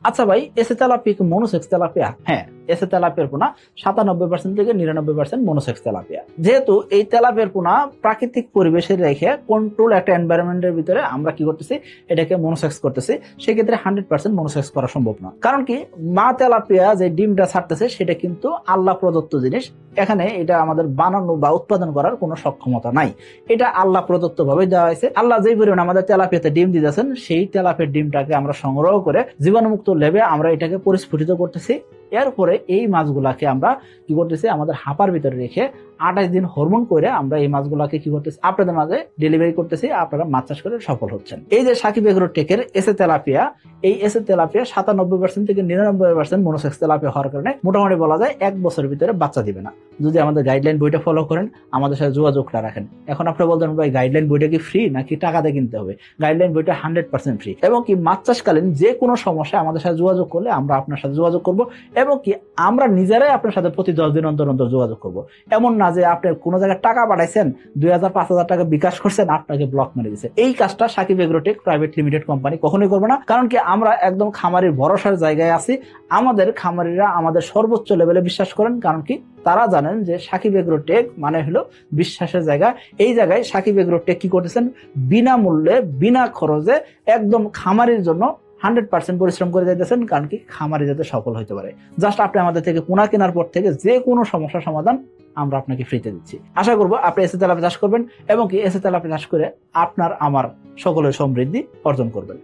আচ্ছা ভাই, এসে তেলাপিয়া কি মনোসেক্স তেলাপিয়া? হ্যাঁ, এসে তেলাপিয়ার পোনা 97% থেকে 99% মনোসেক্স তেলাপিয়া। যেহেতু এই তেলাপিয়ার পোনা প্রাকৃতিক পরিবেশে রেখে কন্ট্রোল একটা এনভায়রনমেন্টের ভিতরে আমরা কি করতেছি, এটাকে মনোসেক্স করতেছি, সেক্ষেত্রে 100% মনোসেক্স করা সম্ভব না। কারণ কি, মা তেলাপিয়া যে ডিমটা ছাড়তেছে সেটা কিন্তু আল্লাহ প্রদত্ত জিনিস। এখানে এটা আমাদের বানানো বা উৎপাদন করার কোনো সক্ষমতা নাই। এটা আল্লাহ প্রদত্ত ভাবে দেওয়া হয়েছে। আল্লাহ যেই পরিমাণ আমাদের তেলাপিয়াতে ডিম দিতেছেন, সেই তেলাপিয়ার ডিমটাকে আমরা সংগ্রহ করে জীবাণুমুক্ত লেবে আমরা এটাকে পরিস্ফুটিত করতেছি। এরপরে এই মাছগুলাকে আমরা কি করতেছি, আমাদের হাঁপার ভিতরে রেখে 28 দিন হরমোন করে আমরা এই মাছগুলাকে কি করতেছি, আপনাদের মাঝে ডেলিভারি করতেছি। আপনারা মাছ চাষ করে সফল হচ্ছেন। এই যে সাকিব এগ্রোটেকের এসে তেলাপিয়া, এই এসে তেলাপিয়া 97% থেকে 99% মনোসেক্স তেলাপিয়া হওয়ার কারণে মোটামুটি বলা যায় 1 বছরের ভিতরে বাচ্চা দিবে না, যদি আমাদের গাইডলাইন বইটা ফলো করেন, আমাদের সাথে যোগাযোগটা রাখেন। এখন আপনারা বলতেন ভাই, গাইডলাইন বইটা কি ফ্রি নাকি টাকা দিয়ে কিনতে হবে? গাইডলাইন বইটা 100% ফ্রি, এবং কি মাছ চাষকালীন যে কোনো সমস্যা আমাদের সাথে যোগাযোগ করলে আমরা আপনার সাথে যোগাযোগ করব, এবং কি আমরা নিজেরাই আপনার সাথে প্রতি 10 দিন অন্তর অন্তর যোগাযোগ করব। এমন না যে আপনি কোনো জায়গায় টাকা পাঠাইছেন, 2000-5000 টাকা বিকাশ করছেন, আপনাকে ব্লক মেরে দিচ্ছে। এই কাজটা Sakib agrotech private limited company কখনোই করবে না। কারণ কি, আমরা একদম খামারির ভরসার জায়গায় আছি। আমাদের খামারিরা আমাদের সর্বোচ্চ লেভেলে বিশ্বাস করেন। কারণ কি, তারা জানেন যে সাকিব এগ্রোটেক মানে হলো বিশ্বাসের জায়গা। এই জায়গায় সাকিব এগ্রোটেক কি করতেছেন, বিনামূল্যে বিনা খরচে একদম খামারির জন্য 100% পরিশ্রম করে যাইতেছেন। কারণ কি, খামারি যাতে সফল হতে পারে। জাস্ট আপনি আমাদের থেকে পোনা কেনার পর থেকে যে কোনো সমস্যার সমাধান আমরা আপনাকে ফ্রিতে দিচ্ছি। আশা করবো আপনি এসে তেলাপিয়া চাষ করবেন, এবং কি এসে তেলাপিয়া চাষ করে আপনার আমার সকলের সমৃদ্ধি অর্জন করবেন।